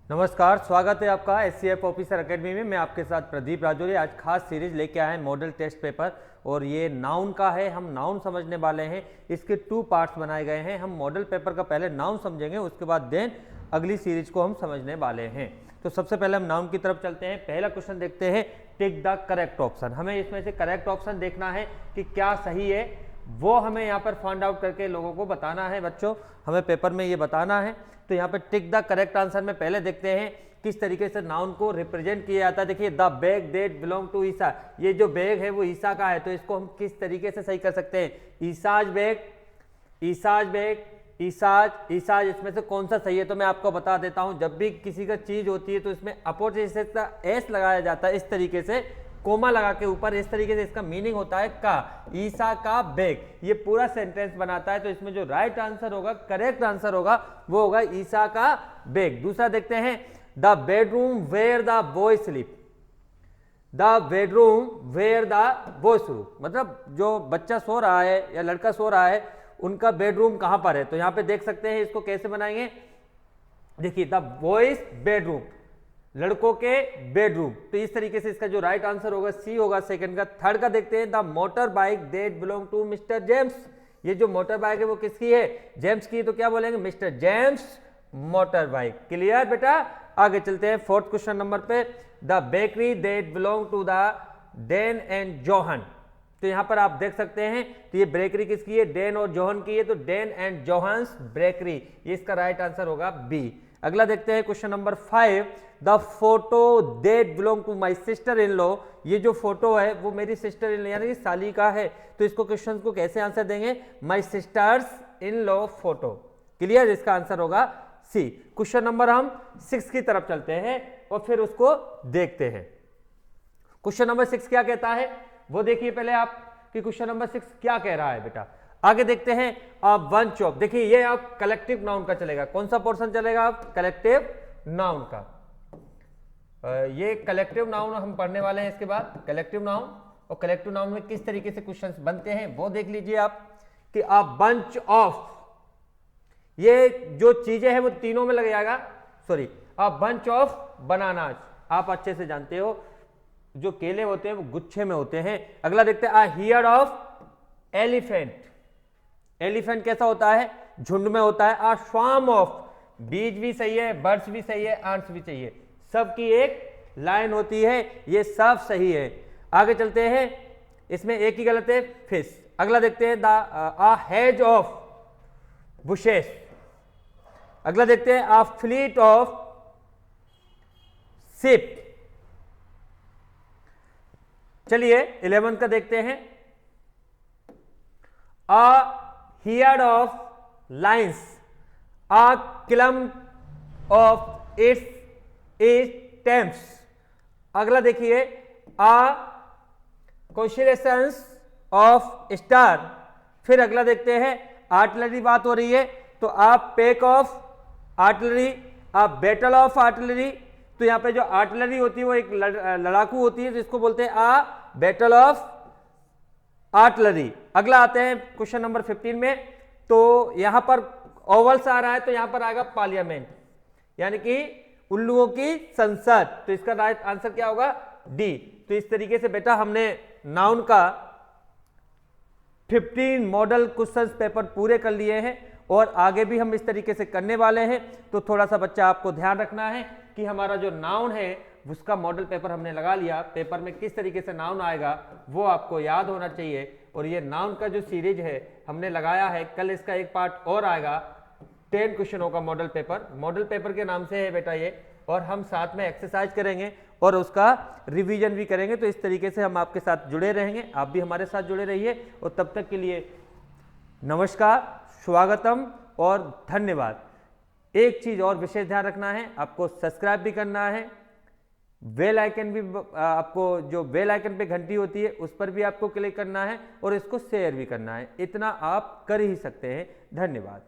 नमस्कार, स्वागत है आपका एससीएफ ऑफिसर एकेडमी में। मैं आपके साथ प्रदीप राजौरी। आज खास सीरीज लेके आए हैं मॉडल टेस्ट पेपर और ये नाउन का है। हम नाउन समझने वाले हैं। इसके 2 पार्ट्स बनाए गए हैं। हम मॉडल पेपर का पहले नाउन समझेंगे, उसके बाद देन अगली सीरीज को हम समझने वाले हैं। तो सबसे पहले हम नाउन की तरफ चलते हैं। पहला क्वेश्चन देखते हैं, टिक द करेक्ट ऑप्शन। हमें इसमें से करेक्ट ऑप्शन देखना है कि क्या सही है, वो हमें यहाँ पर फाइंड आउट करके लोगों को बताना है। बच्चों, हमें पेपर में ये बताना है। तो यहाँ पर टिक द करेक्ट आंसर में पहले देखते हैं किस तरीके से नाउन को रिप्रेजेंट किया जाता है। देखिए, the bag that belong to Isa, ये जो बैग है वो ईसा का है। तो इसको हम किस तरीके से सही कर सकते हैं? ईसाज बैग, ईसाज बैग, ईसाज, ईसाज, इसमें से कौन सा सही है? तो मैं आपको बता देता हूं, जब भी किसी का चीज होती है तो इसमें अपोजिट का एस लगाया जाता है, इस तरीके से कोमा लगा के ऊपर। इस तरीके से इसका मीनिंग होता है का, ईसा का बैग। ये पूरा सेंटेंस बनाता है। तो इसमें जो राइट आंसर होगा, करेक्ट आंसर होगा, वो होगा ईसा का बैग। दूसरा देखते हैं, the bedroom where the boy sleep. The bedroom where the boy sleep, मतलब जो बच्चा सो रहा है या लड़का सो रहा है, उनका बेडरूम कहां पर है? तो यहां पे देख सकते हैं, इसको कैसे बनाएंगे। देखिए, द बॉयज बेडरूम, लड़कों के बेडरूम। तो इस तरीके से इसका जो राइट आंसर होगा सी होगा सेकंड का। थर्ड का देखते हैं, the motor bike that belong to mister James. ये जो मोटर बाइक है वो किसकी है? जेम्स की। तो क्या बोलेंगे? Mister James motor bike. Clear बेटा? आगे चलते हैं फोर्थ क्वेश्चन नंबर पे, the bakery that belong to the Dan and Johan. तो यहां पर आप देख सकते हैं, तो ये बेकरी किसकी है? डैन और जोहन की है। तो डैन एंड जोहन्स बेकरी, ये इसका राइट आंसर होगा बी। अगला देखते हैं question number 5, the photo that belong to my sister in law. ये जो फोटो है वो मेरी सिस्टर इन लॉ यानी कि साली का है। तो इसको क्वेश्चन को कैसे आंसर देंगे? My sisters in law photo. Clear? इसका आंसर होगा सी। क्वेश्चन नंबर हम 6 की तरफ चलते हैं और फिर उसको देखते हैं। क्वेश्चन नंबर 6 क्या कहता है वो देखिए पहले आप, कि क्वेश्चन नंबर 6 क्या कह रहा है बेटा। आगे देखते हैं, बंच ऑफ। देखिए, ये आप कलेक्टिव नाउन का चलेगा। कौन सा पोर्शन चलेगा? आप कलेक्टिव नाउन का। ये कलेक्टिव नाउन हम पढ़ने वाले हैं इसके बाद, कलेक्टिव नाउन। और कलेक्टिव नाउन में किस तरीके से क्वेश्चंस बनते हैं वो देख लीजिए आप, कि अ बंच ऑफ, ये जो चीजें हैं वो तीनों में लग जाएगा। Sorry, a bunch of bananas, आप अच्छे से जानते हो, जो केले होते हैं वो गुच्छे में होते हैं। अगला देखते हैं, a herd of elephant. Elephant कैसा होता है? झुंड में होता है। अ स्वार्म ऑफ, बीज भी सही है, बर्ड्स भी सही है, आंट्स भी चाहिए, सबकी एक लाइन होती है। ये सब सही है। आगे चलते हैं, इसमें एक ही गलत है, फिश। अगला देखते हैं, the a hedge of bushes. अगला देखते हैं, अ फ्लीट ऑफ शिप। चलिए 11 का देखते हैं, a herd of lions, a clump of its stems. अगला देखिए, अ कॉन्स्टेलेशंस ऑफ स्टार। फिर अगला देखते हैं, आर्टिलरी बात हो रही है, तो a pack of artillery, a battle of artillery. तो यहां पे जो आर्टिलरी होती है वो एक लड़ाकू होती है, जिसको बोलते हैं अ बैटल ऑफ आर्टिलरी। अगला आते हैं क्वेश्चन नंबर 15 में, तो यहां पर ओवल्स आ रहा है, तो यहां पर आएगा पार्लियामेंट, यानी कि उल्लुओं की संसद। तो इसका राइट आंसर क्या होगा? डी। तो इस तरीके से बेटा हमने नाउन का 15 मॉडल क्वेश्चंस पेपर पूरे कर लिए हैं और आगे भी हम इस तरीके से करने वाले हैं। तो थोड़ा सा बच्चा आपको ध्यान रखना है कि हमारा जो नाउन है उसका मॉडल पेपर हमने लगा लिया। पेपर में किस तरीके से नाउन आएगा वो आपको याद होना चाहिए। और ये नाउन का जो सीरीज है हमने लगाया है, कल इसका एक पार्ट और आएगा, 10 क्वेश्चनों का मॉडल पेपर। मॉडल पेपर के नाम से है बेटा ये, और हम साथ में एक्सरसाइज करेंगे और उसका रिवीजन भी करेंगे। तो इस तरीके से हम आपके साथ जुड़े रहेंगे, आप भी हमारे साथ जुड़े रहिए। और तब तक के लिए नमस्कार, स्वागतम और धन्यवाद। एक चीज और विशेष ध्यान रखना है, आपको सब्सक्राइब भी करना है, बेल आइकन भी, आपको जो बेल आइकन पे घंटी होती है उस पर भी आपको क्लिक करना है और इसको शेयर भी करना है। इतना आप कर ही सकते हैं। धन्यवाद।